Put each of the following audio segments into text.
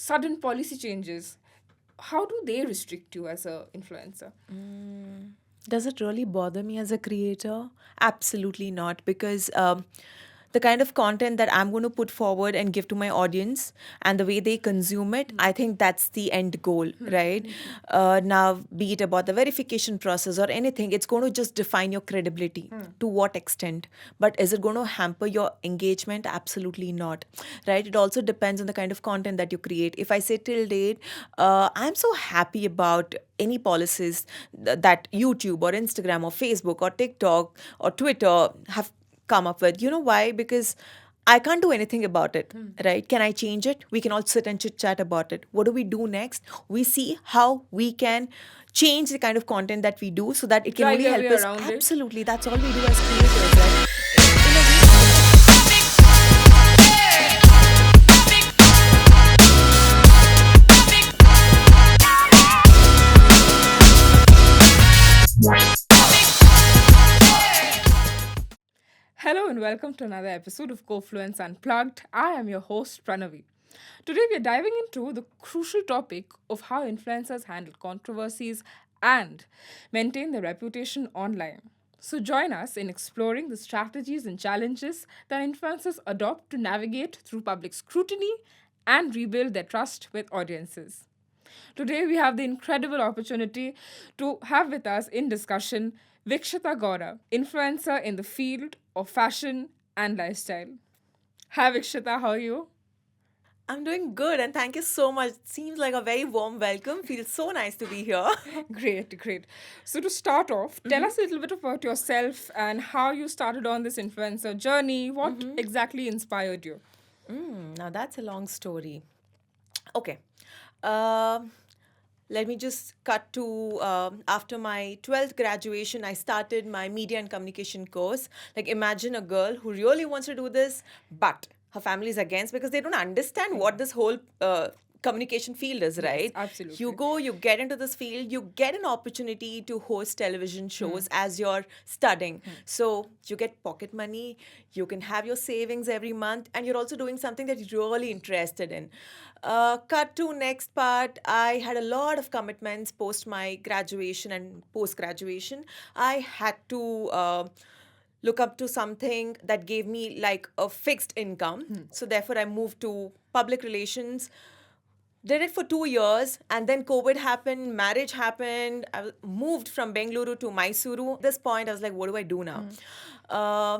sudden policy changes, how do they restrict you as a influencer? Does it really bother me as a creator? Absolutely not, because the kind of content that I'm going to put forward and give to my audience and the way they consume it, I think that's the end goal, right? Now, be it about the verification process or anything, it's going to just define your credibility. To what extent? But is it going to hamper your engagement? Absolutely not, right? It also depends on the kind of content that you create. If I say till date, I'm so happy about any policies that YouTube or Instagram or Facebook or TikTok or Twitter have come up with. You know why? Because I can't do anything about it, right? Can I change it? We can all sit and chit chat about it. What do we do next? We see how we can change the kind of content that we do so that it can Drive only your way help us. around it. Absolutely. That's all we do as creators, right? In a way, Hello and welcome to another episode of Kofluence Unplugged. I am your host Pranavi. Today we are diving into the crucial topic of how influencers handle controversies and maintain their reputation online. So join us in exploring the strategies and challenges that influencers adopt to navigate through public scrutiny and rebuild their trust with audiences. Today, we have the incredible opportunity to have with us in discussion Veekshitha Gowda, influencer in the field of fashion and lifestyle. Hi, Veekshitha, how are you? I'm doing good and thank you so much. Seems like a very warm welcome. Feels so nice to be here. Great, great. So, to start off, tell us a little bit about yourself and how you started on this influencer journey. What exactly inspired you? Now that's a long story. Okay. Um Let me just cut to after my 12th graduation, I started my media and communication course. Like, imagine a girl who really wants to do this, but her family is against because they don't understand what this whole communication field is, Yes, right? You absolutely. go, you get into this field, you get an opportunity to host television shows as you're studying. So you get pocket money, you can have your savings every month, and you're also doing something that you're really interested in. Cut to next part. I had a lot of commitments post my graduation and post graduation. I had to look up to something that gave me like a fixed income. So therefore, I moved to public relations. Did it for 2 years, and then COVID happened, marriage happened. Moved from Bengaluru to Mysuru. At this point, I was like, what do I do now? Uh,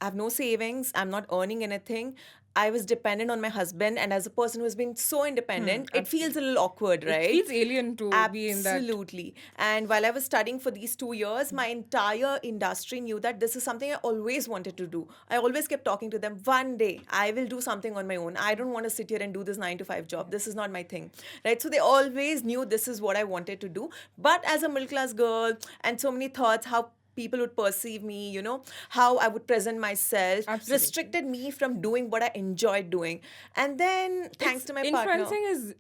I have no savings. I'm not earning anything. I was dependent on my husband, and as a person who's been so independent, it feels a Absolutely. little awkward, It right? feels alien to be in that. Absolutely. And while I was studying for these 2 years, my entire industry knew that this is something I always wanted to do. I always kept talking to them, one day I will do something on my own. I don't want to sit here and do this 9 to 5 job. This is not my thing. Right. So they always knew this is what I wanted to do. But as a middle class girl, and so many thoughts, how people would perceive me, how I would present myself, Absolutely. restricted me from doing what I enjoyed doing. And then, thanks It's to my partner, influencing is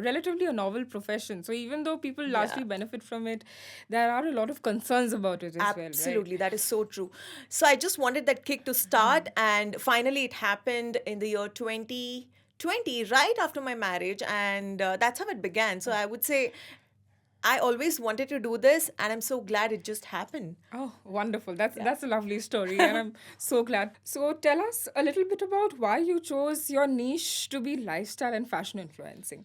relatively a novel profession. So even though people yeah. largely benefit from it, there are a lot of concerns about it as well, right? Absolutely, that is so true. So I just wanted that kick to start, and finally it happened in the year 2020, right after my marriage, and that's how it began. So I would say I always wanted to do this, and I'm so glad it just happened. Oh, wonderful. That's Yeah. that's a lovely story and I'm so glad. So tell us a little bit about why you chose your niche to be lifestyle and fashion influencing.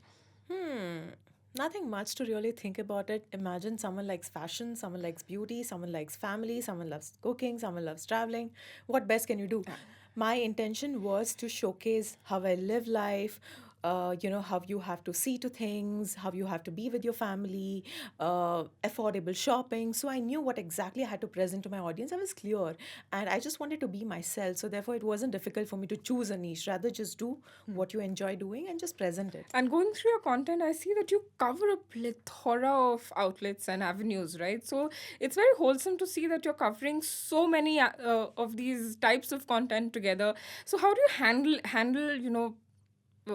Nothing much to really think about it. Imagine someone likes fashion, someone likes beauty, someone likes family, someone loves cooking, someone loves traveling. What best can you do? My intention was to showcase how I live life, how you have to see to things, how you have to be with your family, affordable shopping. So I knew what exactly I had to present to my audience. I was clear, and I just wanted to be myself. So therefore, it wasn't difficult for me to choose a niche. Rather, just do what you enjoy doing and just present it. And going through your content, I see that you cover a plethora of outlets and avenues, right? So it's very wholesome to see that you're covering so many of these types of content together. So how do you handle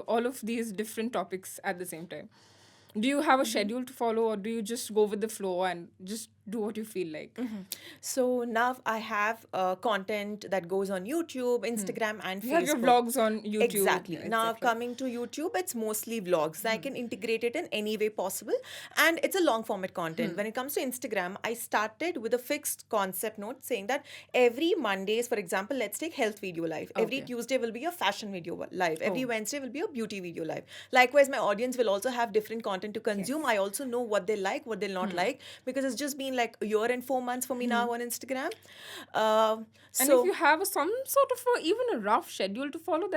all of these different topics at the same time? Do you have a schedule to follow, or do you just go with the flow and just do what you feel like. So now I have content that goes on YouTube, Instagram, and You have your Facebook. vlogs on YouTube. Exactly. Now, Exactly. coming to YouTube, it's mostly vlogs. I can integrate it in any way possible, and it's a long format content. When it comes to Instagram, I started with a fixed concept note saying that every Mondays, for example, let's take health video live. Every Okay. Tuesday will be a fashion video live. Every Oh. Wednesday will be a beauty video live. Likewise, my audience will also have different content to consume. Yes. I also know what they like, what they'll not like, because it's just been like a year and 4 months for me now on Instagram. And if So you have some sort of even a rough schedule to follow,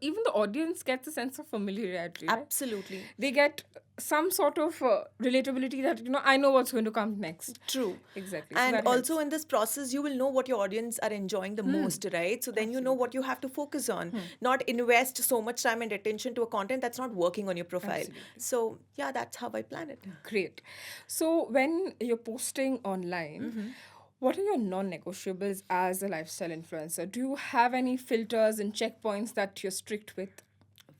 even the audience gets a sense of familiarity, right? absolutely. They get some sort of relatability that, I know what's going to come next. True. Exactly. So And that also helps. in this process, you will know what your audience are enjoying the most, right? So then you know what you have to focus on, not invest so much time and attention to a content that's not working on your profile. Absolutely. So yeah, that's how I plan it. Great. So when you're posting online, what are your non-negotiables as a lifestyle influencer? Do you have any filters and checkpoints that you're strict with?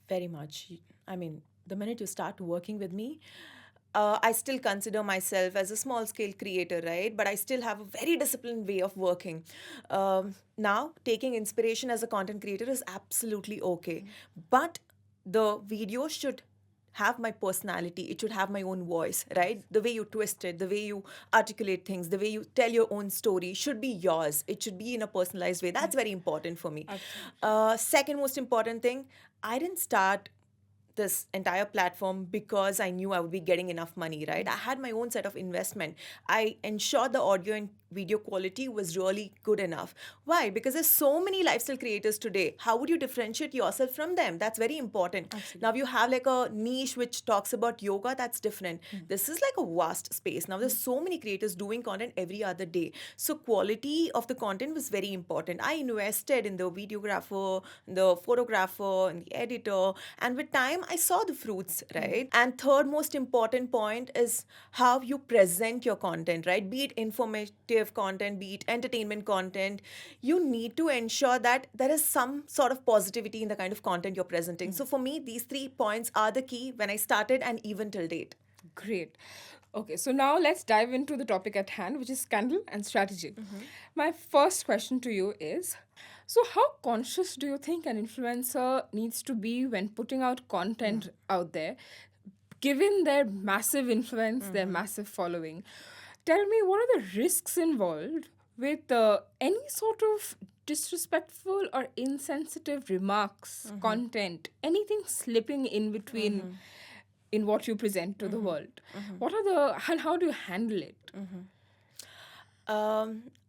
Very much. I mean, the minute you start working with me, I still consider myself as a small scale creator, right? But I still have a very disciplined way of working. Now, taking inspiration as a content creator is absolutely okay. But the video should have my personality. It should have my own voice, right? The way you twist it, the way you articulate things, the way you tell your own story should be yours. It should be in a personalized way. That's very important for me. Second most important thing, I didn't start this entire platform because I knew I would be getting enough money, right? I had my own set of investment. I ensured the audio and video quality was really good enough. Why? Because there's so many lifestyle creators today. How would you differentiate yourself from them? That's very important. Now you have like a niche which talks about yoga, that's different. This is like a vast space. Now there's so many creators doing content every other day. So quality of the content was very important. I invested in the videographer, the photographer, and the editor, and with time I saw the fruits, right? And third most important point is how you present your content, right? Be it informative content, be it entertainment content, you need to ensure that there is some sort of positivity in the kind of content you're presenting. So for me, these 3 points are the key when I started and even till date. Great. Okay, so now let's dive into the topic at hand, which is scandal and strategy. My first question to you is, so how conscious do you think an influencer needs to be when putting out content out there, given their massive influence, their massive following? Tell me, what are the risks involved with any sort of disrespectful or insensitive remarks, content, anything slipping in between in what you present to the world? What are and how do you handle it?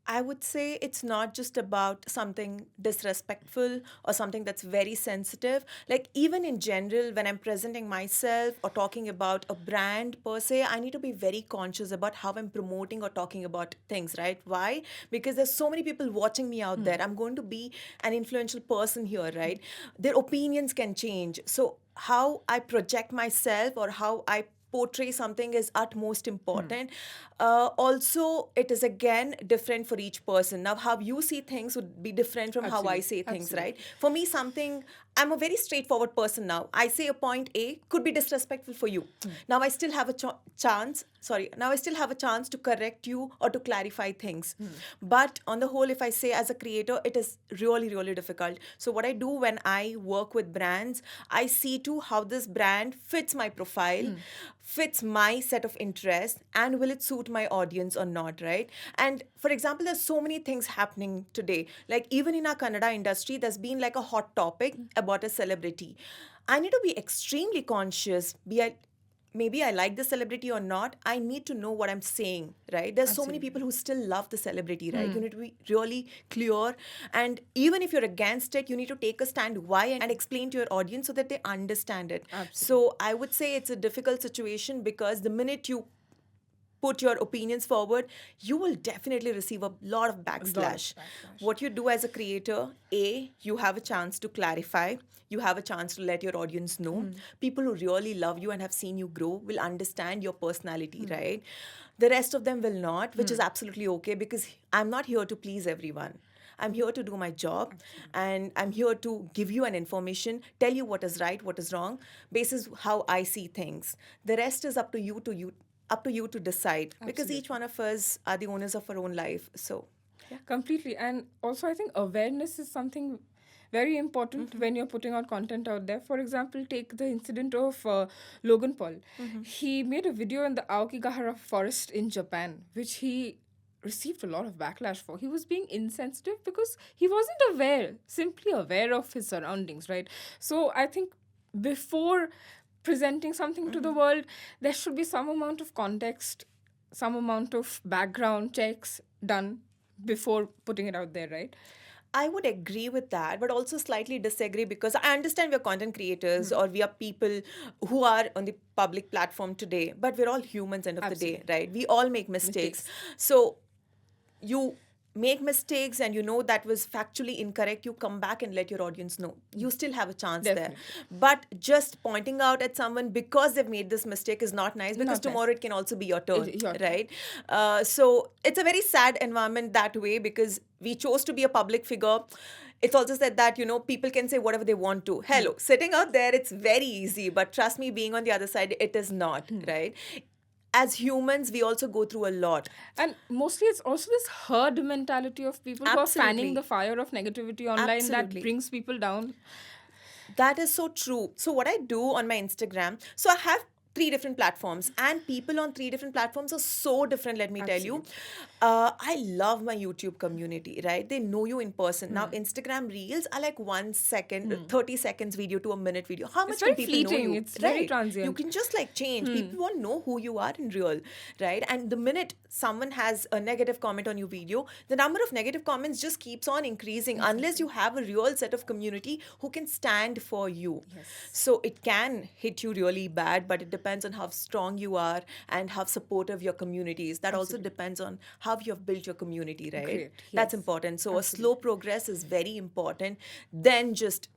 I would say it's not just about something disrespectful or something that's very sensitive. Like, even in general, when I'm presenting myself or talking about a brand per se, I need to be very conscious about how I'm promoting or talking about things, right? Why? Because there's so many people watching me out there. I'm going to be an influential person here, right? Their opinions can change. So, how I project myself or how I portray something is utmost important. Also, it is again different for each person. Now, how you see things would be different from how I say things, right? For me, I'm a very straightforward person now. I say a point A could be disrespectful for you. Now, I still have a now I still have a chance to correct you or to clarify things. But on the whole, if I say as a creator, it is really, really difficult. So, what I do when I work with brands, I see to how this brand fits my profile, fits my set of interests, and will it suit my audience or not, right? And for example, there's so many things happening today. Like, even in our Kannada industry, there's been like a hot topic about a celebrity. I need to be extremely conscious, maybe I like the celebrity or not, I need to know what I'm saying, right? There's so many people who still love the celebrity, right? You need to be really clear. And even if you're against it, you need to take a stand why and explain to your audience so that they understand it. So I would say it's a difficult situation because the minute you put your opinions forward, you will definitely receive a lot of backslash. What you do as a creator, you have a chance to clarify, you have a chance to let your audience know. People who really love you and have seen you grow will understand your personality, right? The rest of them will not, which is absolutely okay because I'm not here to please everyone. I'm here to do my job and I'm here to give you an information, tell you what is right, what is wrong, basis how I see things. The rest is up to you up to you to decide, because each Absolutely. one of us are the owners of our own life. So, yeah. Completely. And also, I think awareness is something very important when you're putting out content out there. For example, take the incident of Logan Paul. He made a video in the Aokigahara forest in Japan, which he received a lot of backlash for. He was being insensitive because he wasn't aware, simply aware of his surroundings, right? So I think before presenting something to the world, there should be some amount of context, some amount of background checks done before putting it out there, right? I would agree with that, but also slightly disagree, because I understand we're content creators or we are people who are on the public platform today, but we're all humans end of the day, Absolutely. right? We all make mistakes. Mistakes. So you make mistakes and you know that was factually incorrect, you come back and let your audience know. You still have a chance there. Definitely. But just pointing out at someone because they've made this mistake is not nice, because Not nice. tomorrow it can also be your turn, Your turn. right? So it's a very sad environment that way, because we chose to be a public figure. It's also said that, people can say whatever they want to. Hello, sitting out there, it's very easy. But trust me, being on the other side, it is not, right? As humans, we also go through a lot. And mostly it's also this herd mentality of people who are fanning Absolutely. the fire of negativity online that Absolutely. brings people down. That is so true. So what I do on my Instagram, so I have three different platforms, and people on three different platforms are so different, let me tell you. I love my YouTube community, right? They know you in person. Now, Instagram Reels are like 1 second, 30 seconds video to a minute video. How It's much very can people know fleeting. you? It's very Right. transient. You can just like change. People won't know who you are in real, right? And the minute someone has a negative comment on your video, the number of negative comments just keeps on increasing unless you have a real set of community who can stand for you. So it can hit you really bad, but it depends on how strong you are and how supportive your community is. That also depends on how you have built your community, right? Great, That's yes. important. So a slow progress is very important than just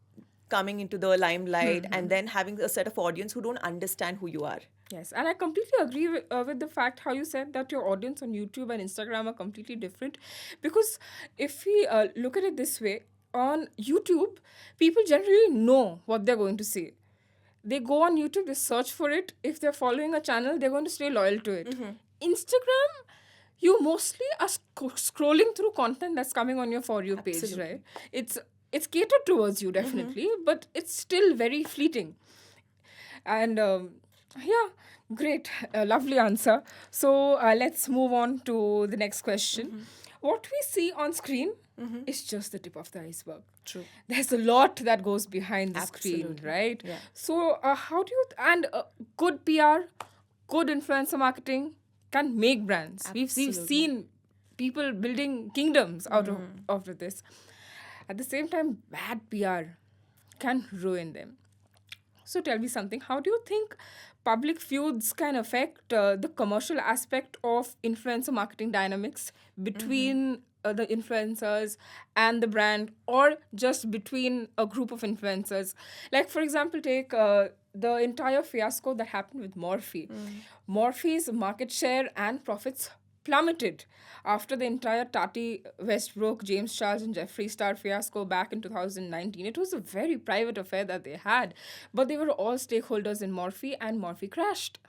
coming into the limelight and then having a set of audience who don't understand who you are. Yes, and I completely agree with the fact how you said that your audience on YouTube and Instagram are completely different. Because if we look at it this way, on YouTube, people generally know what they're going to see. They go on YouTube, they search for it. If they're following a channel, they're going to stay loyal to it. Instagram, you mostly are scrolling through content that's coming on your For You page, Absolutely. right? It's catered towards you, definitely, but it's still very fleeting. And yeah, great, lovely answer. So let's move on to the next question. What we see on screen is just the tip of the iceberg. True. There's a lot that goes behind the screen, Absolutely. right? Yeah. So how do you and good PR, good influencer marketing can make brands. We've Absolutely. seen people building kingdoms out of this. At the same time, bad PR can ruin them. So tell me something. How do you think public feuds can affect the commercial aspect of influencer marketing dynamics between the influencers and the brand, or just between a group of influencers? Like, for example, take the entire fiasco that happened with Morphe. Morphe's market share and profits plummeted after the entire Tati Westbrook, James Charles, and Jeffree Star fiasco back in 2019. It was a very private affair that they had, but they were all stakeholders in Morphe, and Morphe crashed.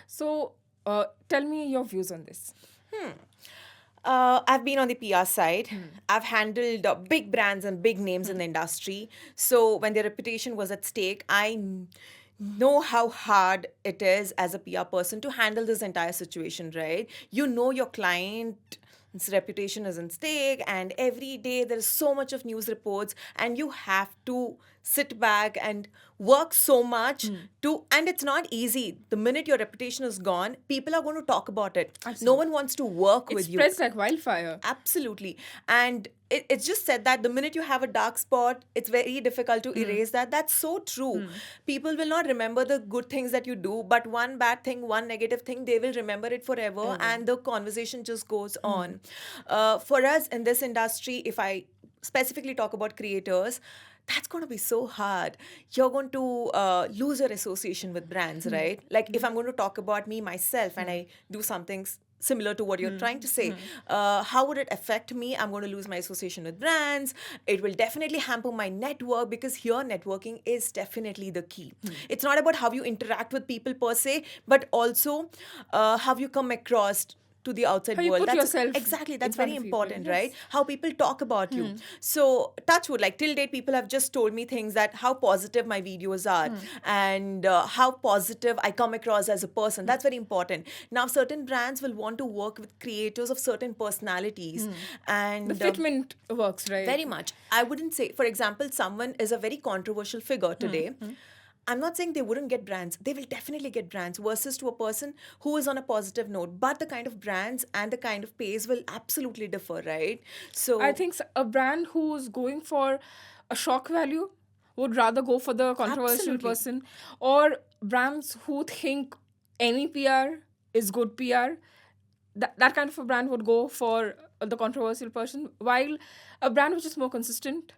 So, tell me your views on this. I've been on the PR side. I've handled big brands and big names in the industry. So when their reputation was at stake, know how hard it is as a PR person to handle this entire situation, right? You know your client's reputation is at stake, and every day there's so much of news reports, and you have to sit back and work so much and it's not easy. The minute your reputation is gone, people are going to talk about it. No one wants to work It with you. spreads like wildfire. Absolutely. And it's just said that the minute you have a dark spot, it's very difficult to erase that. That's so true. People will not remember the good things that you do, but one bad thing, one negative thing, they will remember it forever, and the conversation just goes on. For us in this industry, if I specifically talk about creators, that's going to be so hard. You're going to lose your association with brands, right? Like if I'm going to talk about me myself and I do something similar to what you're trying to say. How would it affect me? I'm going to lose my association with brands. It will definitely hamper my network, because here networking is definitely the key. It's not about how you interact with people per se, but also how you come across to the outside How you world. put That's yourself exactly, in that's front very of people. important, Yes. right? How people talk about you. So touch wood, like till date, people have just told me things that how positive my videos are, and how positive I come across as a person. That's very important. Now, certain brands will want to work with creators of certain personalities, and The fitment works, right? very much. I wouldn't say, for example, someone is a very controversial figure today. I'm not saying they wouldn't get brands. They will definitely get brands, versus to a person who is on a positive note. But the kind of brands and the kind of pays will absolutely differ, right? So I think a brand who's going for a shock value would rather go for the controversial Absolutely. person, or brands who think any PR is good PR. That kind of a brand would go for the controversial person, while a brand which is more consistent,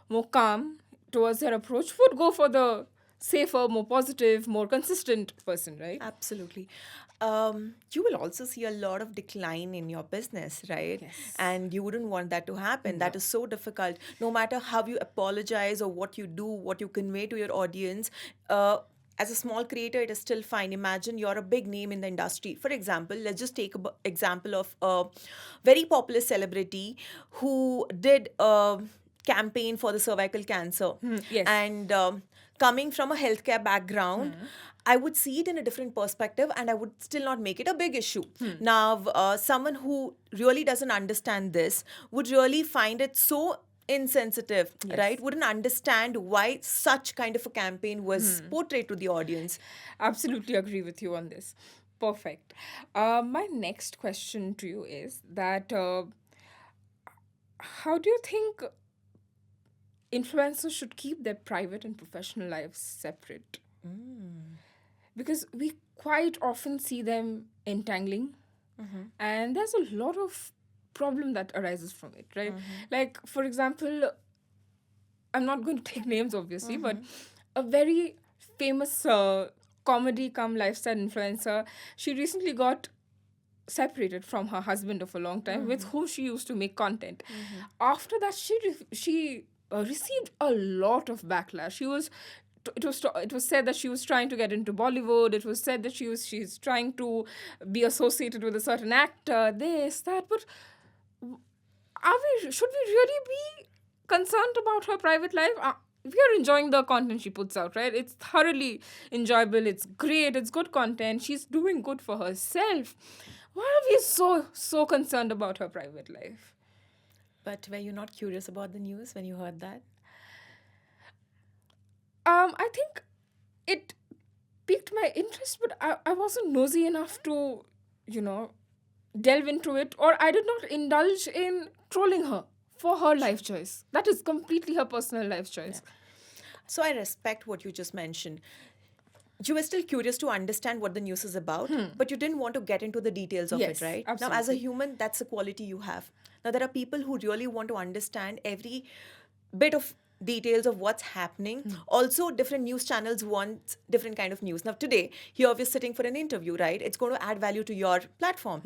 more calm towards their approach would go for the safer, more positive, more consistent person, right? absolutely. You will also see a lot of decline in your business, right? Yes. And you wouldn't want that to happen. That is so difficult. No matter how you apologize or what you do, what you convey to your audience, as a small creator, it is still fine. Imagine you're a big name in the industry. For example, let's just take an example of a very popular celebrity who did a campaign for the cervical cancer. Yes. And coming from a healthcare background, I would see it in a different perspective, and I would still not make it a big issue. Now, someone who really doesn't understand this would really find it so insensitive, right? Wouldn't understand why such kind of a campaign was portrayed to the audience. Absolutely agree with you on this. Perfect. My next question to you is that how do you think influencers should keep their private and professional lives separate? Because we quite often see them entangling, and there's a lot of problem that arises from it, right? Like, for example, I'm not going to take names, obviously, but a very famous comedy come lifestyle influencer, she recently got separated from her husband of a long time, with whom she used to make content. After that, she received a lot of backlash. It was said that she was trying to get into Bollywood. It was said that she's trying to be associated with a certain actor, this, that. But should we really be concerned about her private life? We are enjoying the content she puts out, right? It's thoroughly enjoyable. It's great. It's good content. She's doing good for herself. Why are we so concerned about her private life? But were you not curious about the news when you heard that? I think it piqued my interest, but I wasn't nosy enough to, delve into it, or I did not indulge in trolling her for her life choice. That is completely her personal life choice. So I respect what you just mentioned. You were still curious to understand what the news is about, but you didn't want to get into the details of Yes, it, right? Now, as a absolutely. human, that's a quality you have. Now, there are people who really want to understand every bit of details of what's happening. Also, different news channels want different kind of news. Now, today, here we're sitting for an interview, right? It's going to add value to your platform.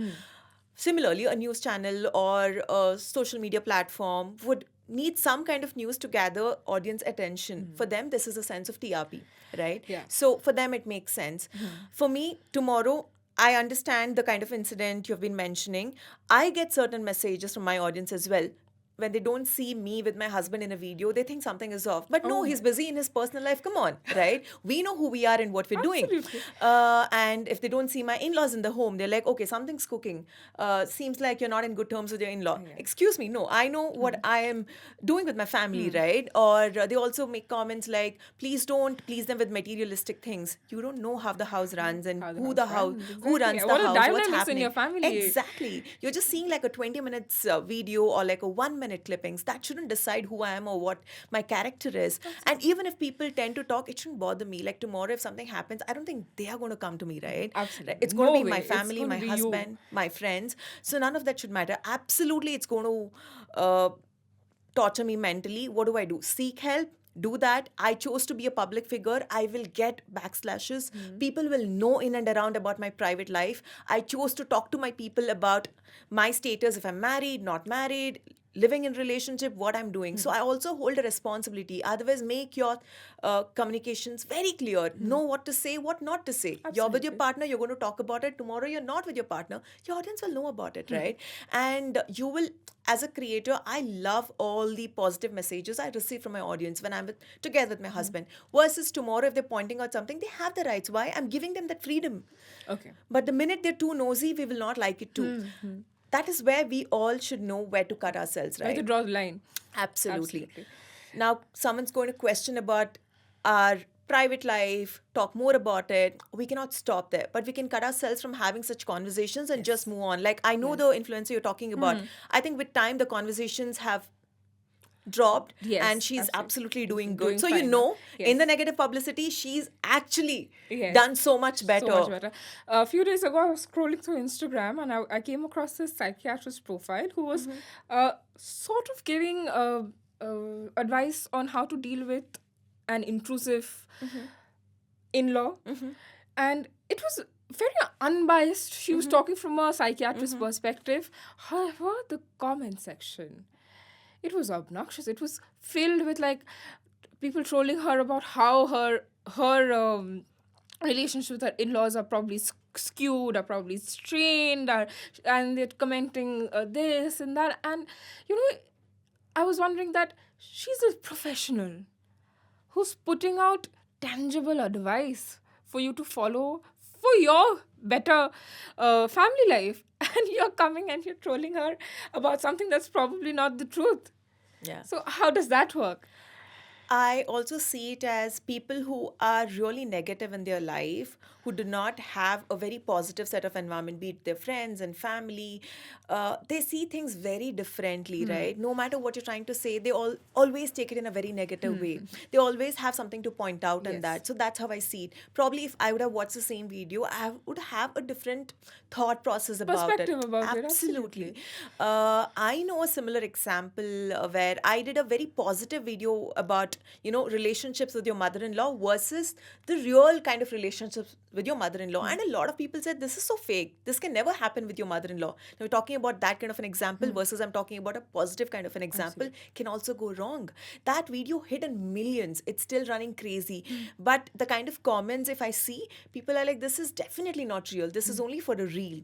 Similarly, a news channel or a social media platform would need some kind of news to gather audience attention. For them, this is a sense of TRP, right? Yeah. So for them, it makes sense. For me, tomorrow, I understand the kind of incident you've been mentioning. I get certain messages from my audience as well. When they don't see me with my husband in a video, they think something is off. But no, he's busy in his personal life. Come on, right? We know who we are and what we're doing. Absolutely. And if they don't see my in-laws in the home, they're like, okay, something's cooking. Seems like you're not in good terms with your in-law. Excuse me, no, I know what I am doing with my family, right? Or they also make comments like, please don't please them with materialistic things. You don't know how the house runs and How the who house the house, runs, who exactly. runs the What are house, what's dynamics in happening. your family? Exactly. You're just seeing like a 20 minutes video or like a 1 minute clippings. That shouldn't decide who I am or what my character is. And even if people tend to talk, it shouldn't bother me. Like tomorrow, if something happens, I don't think they are going to come to me, right? Absolutely. It's going to No be my way. It's family, gonna my be you. husband, my friends. So none of that should matter. Absolutely, it's going to torture me mentally. What do? Seek help. do that. I chose to be a public figure. I will get backslashes. People will know in and around about my private life. I chose to talk to my people about my status, if I'm married, not married, living in relationship, what I'm doing. So I also hold a responsibility. Otherwise, make your communications very clear. Know what to say, what not to say. You're with your Absolutely. partner, you're going to talk about it. Tomorrow, you're not with your partner. Your audience will know about it, right? And you will, as a creator, I love all the positive messages I receive from my audience when I'm together with my husband. Versus tomorrow, if they're pointing out something, they have the rights. Why? I'm giving them that freedom. Okay. But the minute they're too nosy, we will not like it too. That is where we all should know where to cut ourselves, Where to right? draw the line. Absolutely. Absolutely. Now, someone's going to question about our private life, talk more about it. We cannot stop there, but we can cut ourselves from having such conversations and just move on. Like, I know the influencer you're talking about. I think with time, the conversations have dropped and Yes, she's absolutely doing good. doing So, you fine now. know, Yes. in the negative publicity, she's actually Yes. done so much better. So much better. A few days ago, I was scrolling through Instagram and I came across this psychiatrist profile who was sort of giving advice on how to deal with an intrusive in law. And it was very unbiased. She was talking from a psychiatrist perspective. However, the comment section, it was obnoxious. It was filled with like people trolling her about how her relationships with her in-laws are probably skewed, are probably strained, and they're commenting this and that. And you know, I was wondering that she's a professional who's putting out tangible advice for you to follow for your better family life, and you're coming and you're trolling her about something that's probably not the truth. Yeah. So how does that work? I also see it as people who are really negative in their life, who do not have a very positive set of environment, be it their friends and family. They see things very differently, right? No matter what you're trying to say, they always take it in a very negative way. They always have something to point out in Yes. that. So that's how I see it. Probably if I would have watched the same video, I would have a different thought process about Perspective it. about it, Absolutely. absolutely. I know a similar example where I did a very positive video about, you know, relationships with your mother-in-law versus the real kind of relationships with your mother-in-law. And a lot of people said, this is so fake. This can never happen with your mother-in-law. Now, we're talking about that kind of an example versus I'm talking about a positive kind of an example can also go wrong. That video hit in millions. It's still running crazy. But the kind of comments, if I see, people are like, this is definitely not real. This is only for a reel.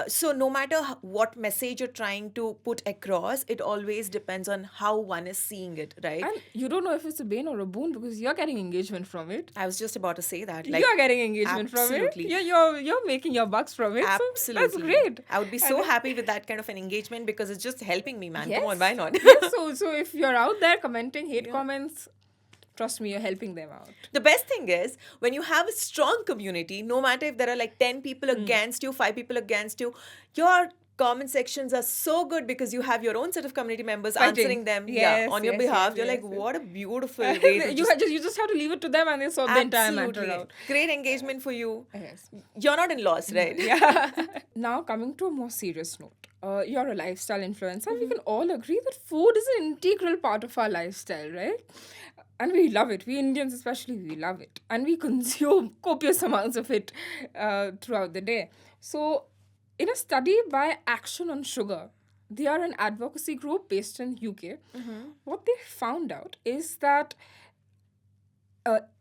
So no matter what message you're trying to put across, it always depends on how one is seeing it, right? And you don't know if it's a bane or a boon because you're getting engagement from it. I was just about to say that. You're getting engagement absolutely. from it. You're making your bucks from it. Absolutely. So that's great. I would be so happy with that kind of an engagement because it's just helping me, man. Yes. Come on, why not? Yes, so if you're out there commenting hate comments, trust me, you're helping them out. The best thing is when you have a strong community, no matter if there are like 10 people against you, 5 people against you, your comment sections are so good because you have your own set of community members Fighting. answering them Yes, on your yes, behalf. yes, You're yes, like, yes. what a beautiful way to You just have to leave it to them and they sort the entire matter absolutely out. great engagement for you. Yes. You're not in loss, right? Yeah. Now, coming to a more serious note, you're a lifestyle influencer. We can all agree that food is an integral part of our lifestyle, right? And we love it. We Indians, especially, we love it. And we consume copious amounts of it throughout the day. So, in a study by Action on Sugar, they are an advocacy group based in UK. What they found out is that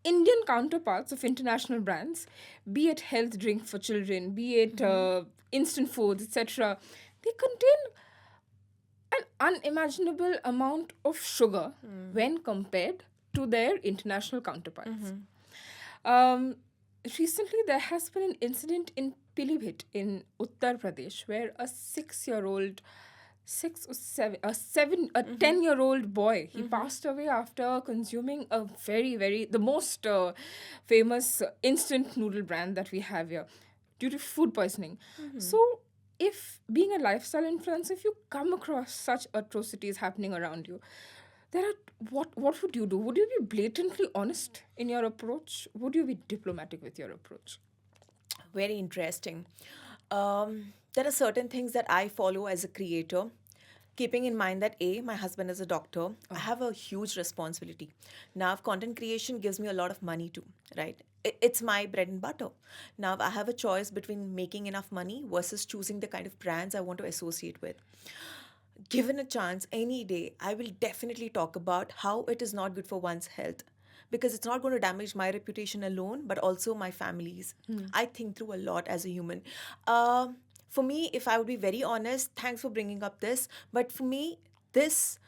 Indian counterparts of international brands, be it health drink for children, be it instant foods, etc., they contain an unimaginable amount of sugar when compared to their international counterparts. Recently, there has been an incident in Pilibhit in Uttar Pradesh where a 6-year-old, 10-year-old boy, he passed away after consuming a the most famous instant noodle brand that we have here due to food poisoning. So, if being a lifestyle influencer, if you come across such atrocities happening around you, what would you do? Would you be blatantly honest in your approach? Would you be diplomatic with your approach? Very interesting. There are certain things that I follow as a creator. keeping in mind that A, my husband is a doctor, I have a huge responsibility. Now, content creation gives me a lot of money too, right? It's my bread and butter. Now, I have a choice between making enough money versus choosing the kind of brands I want to associate with. Given a chance any day, I will definitely talk about how it is not good for one's health because it's not going to damage my reputation alone, but also my family's. I think through a lot as a human. For me, if I would be very honest, thanks for bringing up this, but for me, this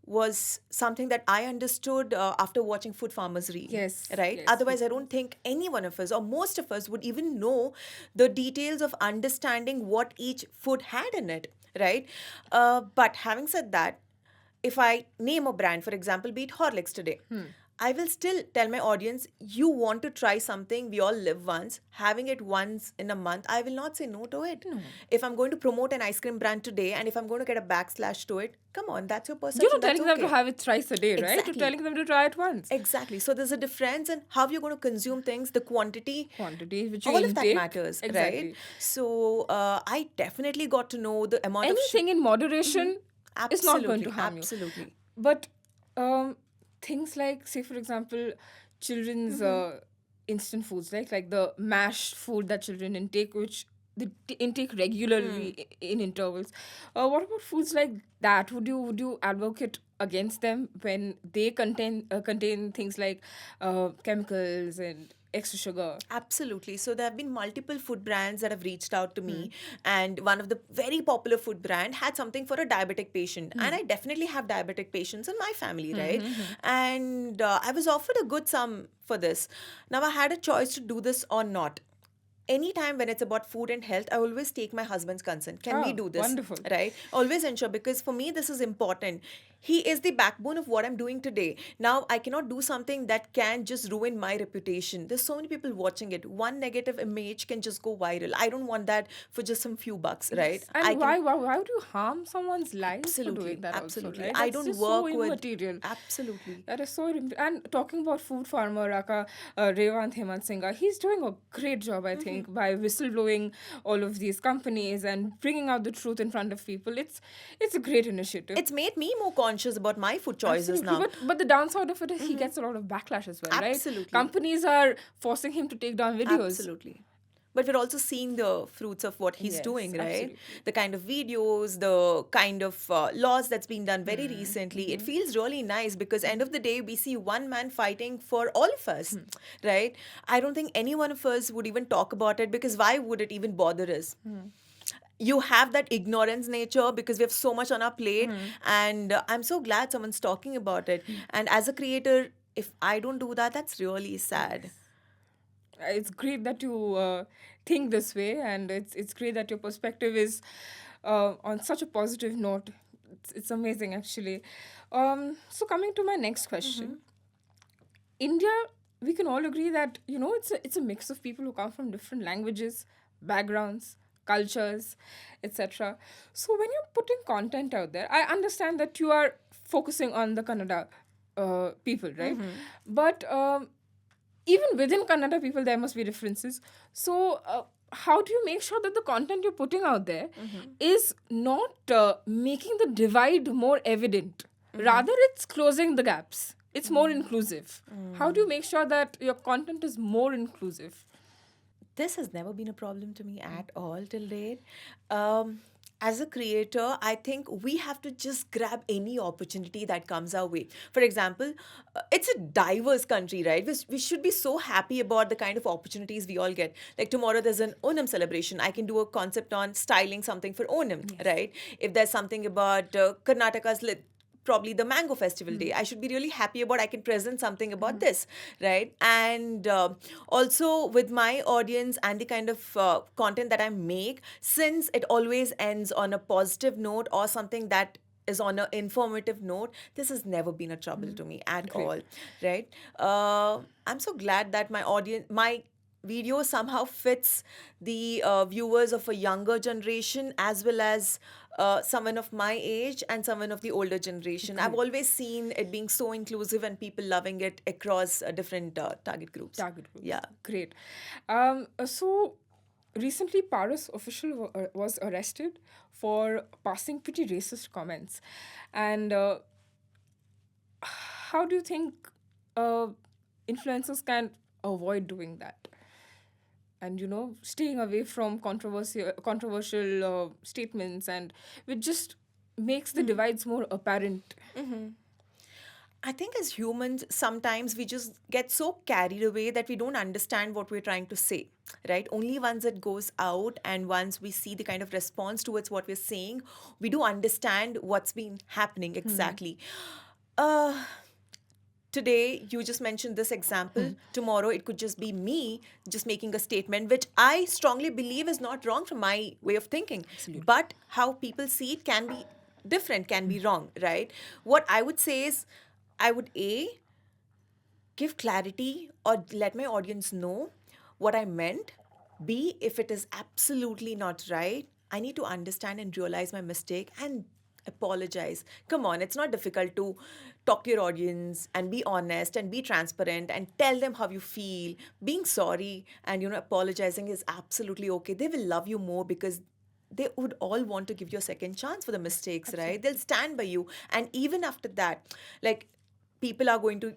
was something that I understood after watching Food Farmers Reel, Yes, right? yes. Otherwise, I don't think any one of us or most of us would even know the details of understanding what each food had in it, right? But having said that, if I name a brand, for example, be it Horlicks today, I will still tell my audience, you want to try something, we all live once, having it once in a month, I will not say no to it. No. If I'm going to promote an ice cream brand today and if I'm going to get a backslash to it, come on, that's your You're perception, not that's telling them to okay. have it thrice a day, right? You're Exactly. telling them to try it once. Exactly. So there's a difference in how you're going to consume things, the quantity, Quantity which you all of that intake. matters, Exactly. right? So I definitely got to know the amount of Anything in moderation is not going to absolutely, harm you. absolutely. But things like, say, for example, children's instant foods, like the mashed food that children intake, which they intake regularly in intervals. What about foods like that? Would you advocate against them when they contain things like chemicals and extra sugar? Absolutely. So there have been multiple food brands that have reached out to me, and one of the very popular food brand had something for a diabetic patient, and I definitely have diabetic patients in my family, right? And I was offered a good sum for this. Now I had a choice to do this or not. Anytime when it's about food and health, I always take my husband's consent. Can we Oh, do this? wonderful. Right? Always ensure, because for me this is important. He is the backbone of what I'm doing today. Now I cannot do something that can just ruin my reputation. There's so many people watching it. One negative image can just go viral. I don't want that for just some few bucks, right? Yes. And why would you harm someone's life for Absolutely, doing that also, absolutely. right? I That's don't just so work with immaterial. absolutely. That is so and talking about food farmer Raka Revant Hemant Singha, he's doing a great job, I think, by whistleblowing all of these companies and bringing out the truth in front of people. It's a great initiative. It's made me more conscious about my food choices Absolutely, now. but the downside of it is he gets a lot of backlash as well, right? Absolutely. Companies are forcing him to take down videos. Absolutely. But we're also seeing the fruits of what he's Yes, doing, right? absolutely. The kind of videos, the kind of laws that's been done very recently. It feels really nice because end of the day, we see one man fighting for all of us, right? I don't think any one of us would even talk about it because why would it even bother us? You have that ignorance nature because we have so much on our plate, and I'm so glad someone's talking about it. And as a creator, if I don't do that, that's really sad. It's great that you think this way, and it's great that your perspective is on such a positive note. It's amazing, actually. So coming to my next question, India, we can all agree that it's a mix of people who come from different languages, backgrounds, cultures, etc. So when you're putting content out there, I understand that you are focusing on the Kannada people, right? But even within Kannada people, there must be differences. So, how do you make sure that the content you're putting out there is not making the divide more evident? Rather, it's closing the gaps. It's more inclusive. How do you make sure that your content is more inclusive? This has never been a problem to me at all till date. As a creator, I think we have to just grab any opportunity that comes our way. For example, it's a diverse country, right? We should be so happy about the kind of opportunities we all get. Like tomorrow, there's an Onam celebration. I can do a concept on styling something for Onam, right? If there's something about Karnataka's probably the mango festival day, I should be really happy about I can present something about this, right? And also with my audience and the kind of content that I make, since it always ends on a positive note or something that is on an informative note, this has never been a trouble to me at all, right? I'm so glad that my video somehow fits the viewers of a younger generation as well as someone of my age and someone of the older generation. I've always seen it being so inclusive and people loving it across different target groups. Target groups. Yeah. Great. So recently Paris official was arrested for passing pretty racist comments. And how do you think uh, influencers can avoid doing that? And staying away from controversial statements, and which just makes the divides more apparent. I think as humans, sometimes we just get so carried away that we don't understand what we're trying to say, right? Only once it goes out and once we see the kind of response towards what we're saying, we do understand what's been happening exactly. Uh, Today, you just mentioned this example. Tomorrow, it could just be me just making a statement, which I strongly believe is not wrong from my way of thinking. But how people see it can be different, can be wrong, right? What I would say is, I would give clarity or let my audience know what I meant. B, if it is absolutely not right, I need to understand and realize my mistake and apologize. Come on, it's not difficult to talk to your audience and be honest and be transparent and tell them how you feel. Being sorry and apologizing is absolutely okay. They will love you more because they would all want to give you a second chance for the mistakes, right? They'll stand by you. And even after that, like, people are going to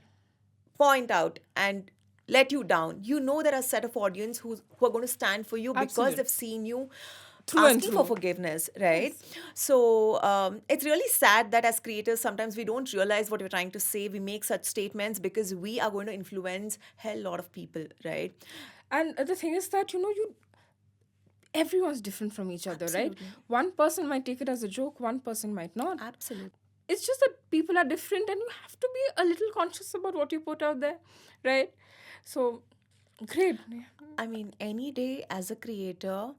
point out and let you down. You know there are a set of audience who are going to stand for you because Absolutely. they've seen you Through and asking for through. forgiveness, right? Yes. So it's really sad that as creators, sometimes we don't realize what we're trying to say. We make such statements because we are going to influence hell lot of people, right? And the thing is that you everyone's different from each other, right? Absolutely. One person might take it as a joke, one person might not. Absolutely. It's just that people are different, and you have to be a little conscious about what you put out there, right? So great. I mean, any day as a creator,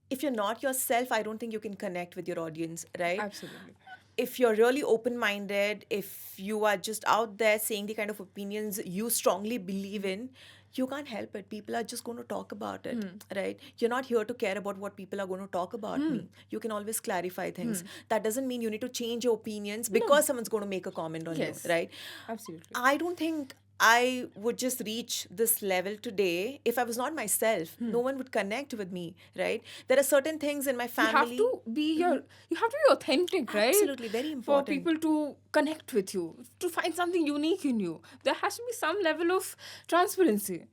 if you're not yourself, I don't think you can connect with your audience, right? Absolutely. If you're really open minded, if you are just out there saying the kind of opinions you strongly believe in, you can't help it. People are just going to talk about it, right? You're not here to care about what people are going to talk about me. You can always clarify things. That doesn't mean you need to change your opinions because someone's going to make a comment on you, Yes. right? Absolutely. I don't think I would just reach this level today if I was not myself. No one would connect with me, right? There are certain things in my You have family. to be you have to be authentic, right? Absolutely, very For important. people to connect with you, to find something unique in you, there has to be some level of transparency.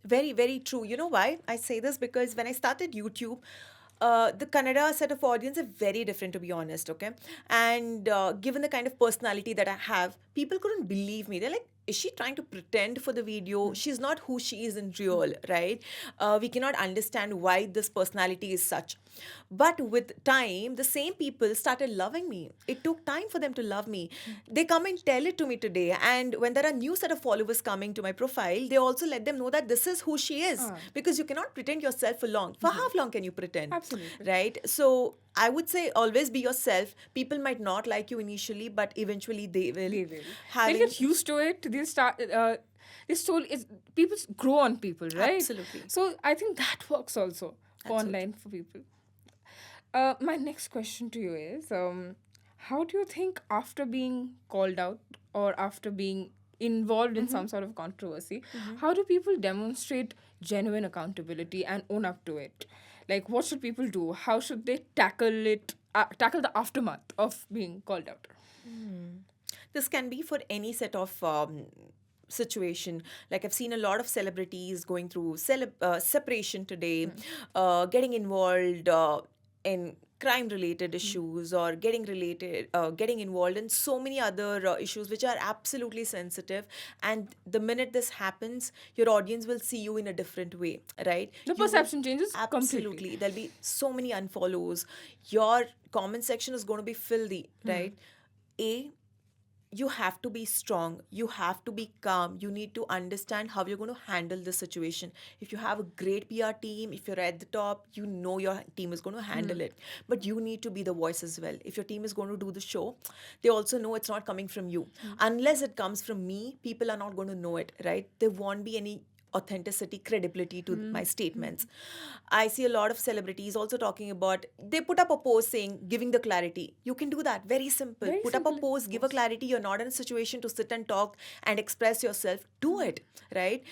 Very, very true. You know why I say this? Because when I started YouTube, the Kannada set of audience are very different, to be honest, okay? And given the kind of personality that I have, people couldn't believe me. They're like, is she trying to pretend for the video? She's not who she is in real, right? We cannot understand why this personality is such. But with time, the same people started loving me. It took time for them to love me. They come and tell it to me today. And when there are new set of followers coming to my profile, they also let them know that this is who she is. Because you cannot pretend yourself for long. For how long can you pretend? Absolutely. Right? So I would say always be yourself. People might not like you initially, but eventually they will. They will. Having They'll get used to it. They'll start. This soul is people grow on people, right? Absolutely. So I think that works also for online for people. My next question to you is, how do you think after being called out or after being involved in some sort of controversy, how do people demonstrate genuine accountability and own up to it? Like, what should people do? How should they tackle it? Tackle the aftermath of being called out? this can be for any set of situation. Like, I've seen a lot of celebrities going through separation today, getting involved in crime related issues, or getting involved in so many other issues which are absolutely sensitive. And the minute this happens, your audience will see you in a different way, right? The You will- perception changes completely. Absolutely. There'll be so many unfollows. Your comment section is going to be filthy, right? You have to be strong. You have to be calm. You need to understand how you're going to handle this situation. If you have a great PR team, if you're at the top, you know your team is going to handle it. But you need to be the voice as well. If your team is going to do the show, they also know it's not coming from you. Unless it comes from me, people are not going to know it, right? There won't be any authenticity, credibility to my statements. I see a lot of celebrities also talking about, they put up a post saying, giving the clarity. You can do that. Very simple. Very Put up a simple post, give a clarity. You're not in a situation to sit and talk and express yourself. Do it, right?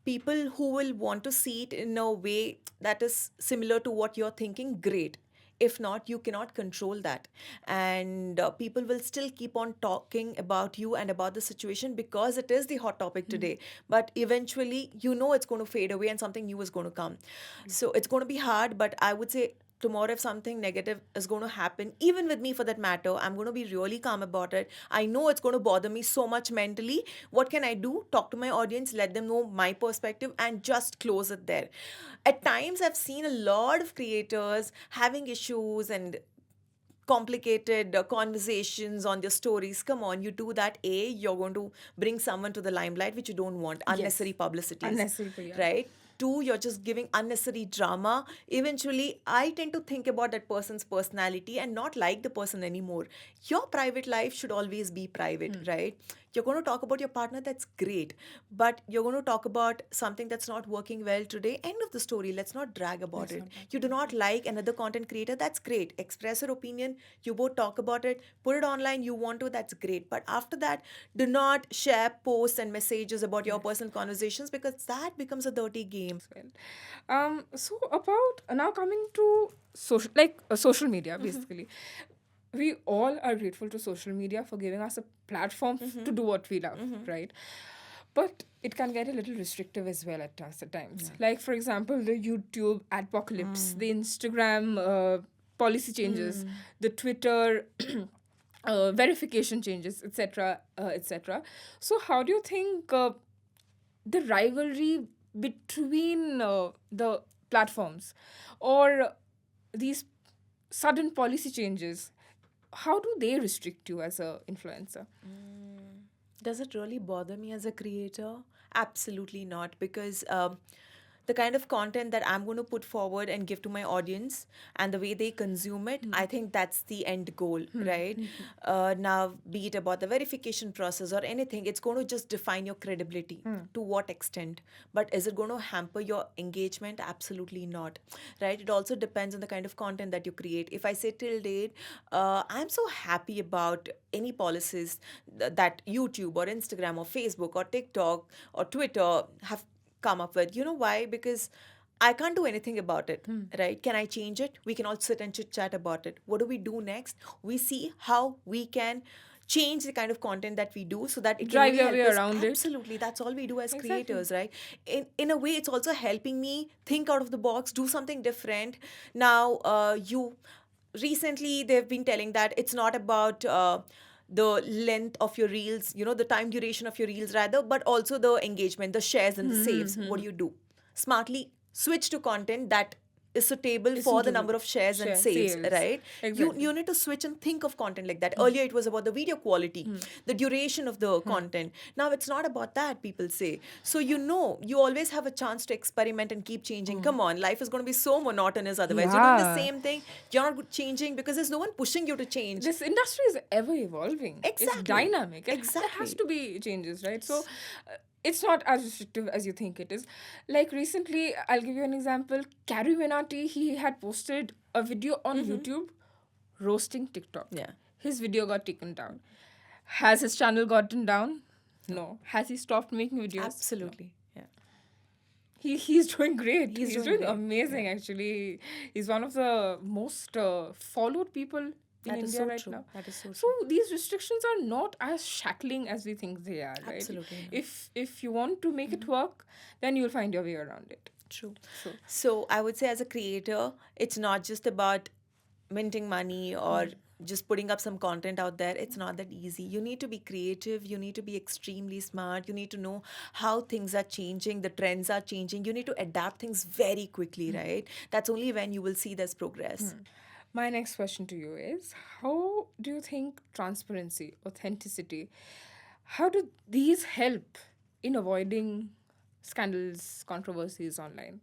people who will want to see it in a way that is similar to what you're thinking, great. If not, you cannot control that. And people will still keep on talking about you and about the situation because it is the hot topic today. But eventually, it's going to fade away and something new is going to come. So it's going to be hard, but I would say tomorrow if something negative is going to happen, even with me for that matter, I'm going to be really calm about it. I know it's going to bother me so much mentally. What can I do? Talk to my audience, let them know my perspective, and just close it there. At times I've seen a lot of creators having issues and complicated conversations on their stories. Come on, you do that, you're going to bring someone to the limelight which you don't want. Unnecessary Yes. publicities, Unnecessary, yeah. right? Two, you're just giving unnecessary drama. Eventually, I tend to think about that person's personality and not like the person anymore. Your private life should always be private, right? You're going to talk about your partner, that's great. But you're going to talk about something that's not working well today. End of the story. Let's not drag about it. You do not like another content creator, that's great. Express your opinion. You both talk about it. Put it online. You want to, that's great. But after that, do not share posts and messages about your personal conversations because that becomes a dirty game. Well. So about now coming to social media, basically, we all are grateful to social media for giving us a platform to do what we love, right? But it can get a little restrictive as well at times. Like for example, the YouTube apocalypse, the Instagram policy changes, the Twitter verification changes, etc., etc. So how do you think the rivalry between the platforms or these sudden policy changes, how do they restrict you as a influencer? Does it really bother me as a creator? Absolutely not, because the kind of content that I'm going to put forward and give to my audience and the way they consume it, I think that's the end goal, right? Now, be it about the verification process or anything, it's going to just define your credibility. To what extent? But is it going to hamper your engagement? Absolutely not, right? It also depends on the kind of content that you create. If I say till date, I'm so happy about any policies that YouTube or Instagram or Facebook or TikTok or Twitter have come up with. You know why? Because I can't do anything about it, right? Can I change it? We can all sit and chit chat about it. What do we do next? We see how we can change the kind of content that we do so that it can Drive only your help way us. around it. Absolutely, that's all we do as Exactly. creators, right? In a way, it's also helping me think out of the box, do something different. Now, you recently they've been telling that it's not about the length of your reels, the time duration of your reels rather, but also the engagement, the shares and the saves. What do? Smartly switch to content that is suitable for the suitable. number of shares and Share, saves, sales. right? Exactly. You need to switch and think of content like that. Earlier it was about the video quality, the duration of the content. Now it's not about that, people say. So you always have a chance to experiment and keep changing. Come on, life is going to be so monotonous otherwise. You're doing the Yeah. same thing, you're not changing because there's no one pushing you to change. This industry is ever evolving. It's Exactly. dynamic. There Exactly. has to be changes, right? So it's not as restrictive as you think it is. Like recently, I'll give you an example. Carrie Venati, he had posted a video on YouTube roasting TikTok. Yeah. His video got taken down. Has his channel gotten down? No. Has he stopped making videos? Absolutely. Yeah. He's doing great. He's He's doing doing great. amazing, actually. He's one of the most followed people in That India is so right true. now. That is so So these restrictions are not as shackling as we think they are, right? Absolutely not. If you want to make it work, then you'll find your way around it. True. True. So I would say as a creator, it's not just about minting money or just putting up some content out there. It's not that easy. You need to be creative. You need to be extremely smart. You need to know how things are changing. The trends are changing. You need to adapt things very quickly, right? That's only when you will see there's progress. My next question to you is, how do you think transparency, authenticity, how do these help in avoiding scandals, controversies online?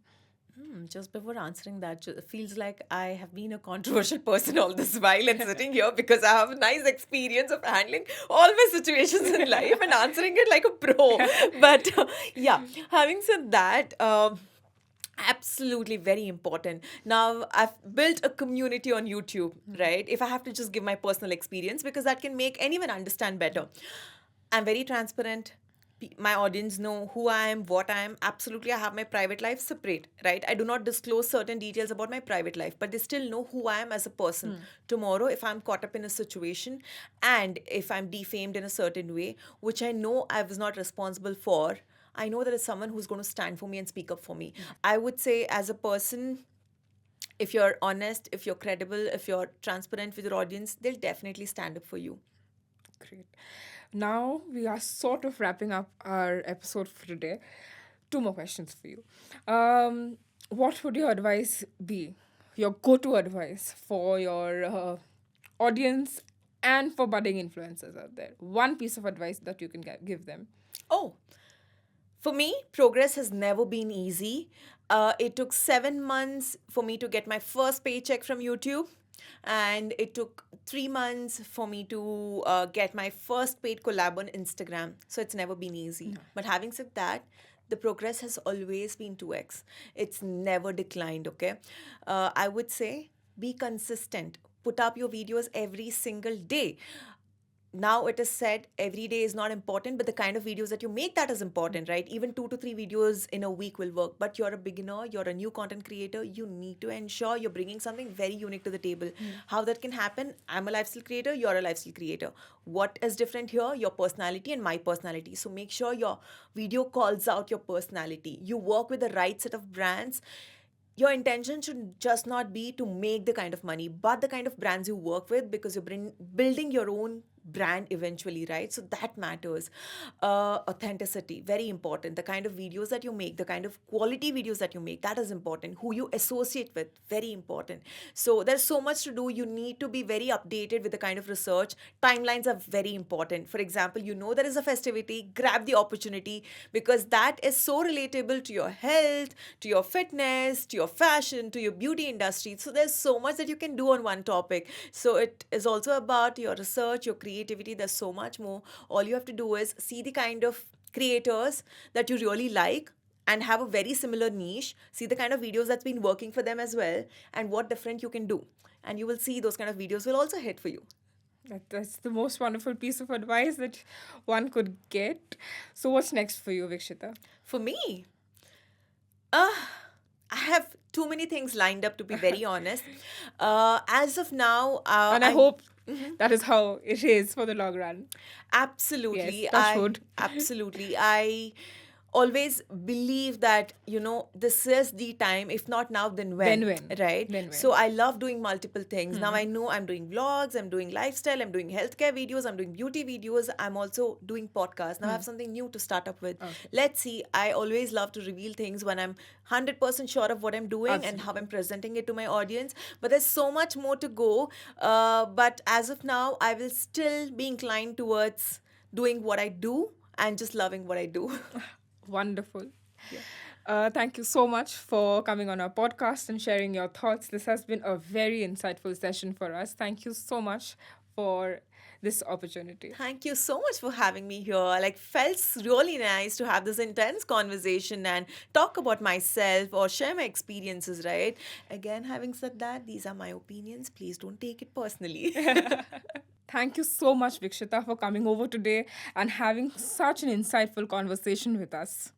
Just before answering that, it feels like I have been a controversial person all this while and sitting here because I have a nice experience of handling all my situations in life and answering it like a pro. But yeah, having said that, absolutely very important. Now, I've built a community on YouTube, right? If I have to just give my personal experience, because that can make anyone understand better. I'm very transparent. my audience know who I am, what I am. Absolutely, I have my private life separate, right? I do not disclose certain details about my private life, but they still know who I am as a person. Tomorrow, if I'm caught up in a situation and if I'm defamed in a certain way, which I know I was not responsible for, I know there is someone who's going to stand for me and speak up for me. I would say, as a person, if you're honest, if you're credible, if you're transparent with your audience, they'll definitely stand up for you. Great. Now we are sort of wrapping up our episode for today. Two more questions for you. What would your advice be? Your go to advice for your audience and for budding influencers out there? One piece of advice that you can give them. Oh, for me, progress has never been easy. It took 7 months for me to get my first paycheck from YouTube, and it took 3 months for me to get my first paid collab on Instagram. So it's never been easy. But having said that, the progress has always been 2x. It's never declined, okay? I would say be consistent. Put up your videos every single day. Now it is said every day is not important, but the kind of videos that you make, that is important, right? Even 2 to 3 videos in a week will work. But you're a beginner, you're a new content creator, you need to ensure you're bringing something very unique to the table. How that can happen? I'm a lifestyle creator, you're a lifestyle creator. What is different here? Your personality and my personality. So make sure your video calls out your personality. You work with the right set of brands. Your intention should just not be to make the kind of money, but the kind of brands you work with, because you're building your own brand eventually, right? So that matters. Authenticity, very important. The kind of videos that you make, the kind of quality videos that you make, that is important. Who you associate with, very important. So there's so much to do. You need to be very updated with the kind of research. Timelines are very important. For example, you know there is a festivity, grab the opportunity, because that is so relatable to your health, to your fitness, to your fashion, to your beauty industry. So there's so much that you can do on one topic. So it is also about your research, your creativity. There's so much more. All you have to do is see the kind of creators that you really like and have a very similar niche. See the kind of videos that's been working for them as well, and what different you can do. And you will see those kind of videos will also hit for you. That's the most wonderful piece of advice that one could get. So, what's next for you, Veekshitha? For me, I have too many things lined up, to be very honest. As of now, And I hope that is how it is for the long run. absolutely, Yes, touch wood. I always believe that, this is the time. If not now, then when? Then when? Right? Then when? So I love doing multiple things. Now I know I'm doing vlogs, I'm doing lifestyle, I'm doing healthcare videos, I'm doing beauty videos, I'm also doing podcasts. Now I have something new to start up with. Let's see. I always love to reveal things when I'm 100% sure of what I'm doing and how I'm presenting it to my audience. But there's so much more to go. But as of now, I will still be inclined towards doing what I do and just loving what I do. Wonderful. Thank you so much for coming on our podcast and sharing your thoughts. This has been a very insightful session for us. Thank you so much for this opportunity. Thank you so much for having me here. Like, felt really nice to have this intense conversation and talk about myself or share my experiences, right? Again, having said that, these are my opinions. Please don't take it personally. Thank you so much, Veekshitha, for coming over today and having such an insightful conversation with us.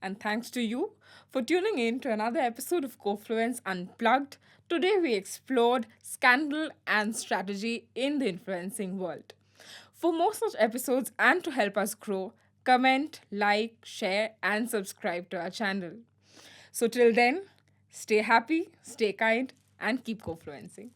And thanks to you for tuning in to another episode of Kofluence Unplugged. Today we explored scandal and strategy in the influencing world. For more such episodes and to help us grow, comment, like, share, and subscribe to our channel. So till then, stay happy, stay kind, and keep Kofluencing.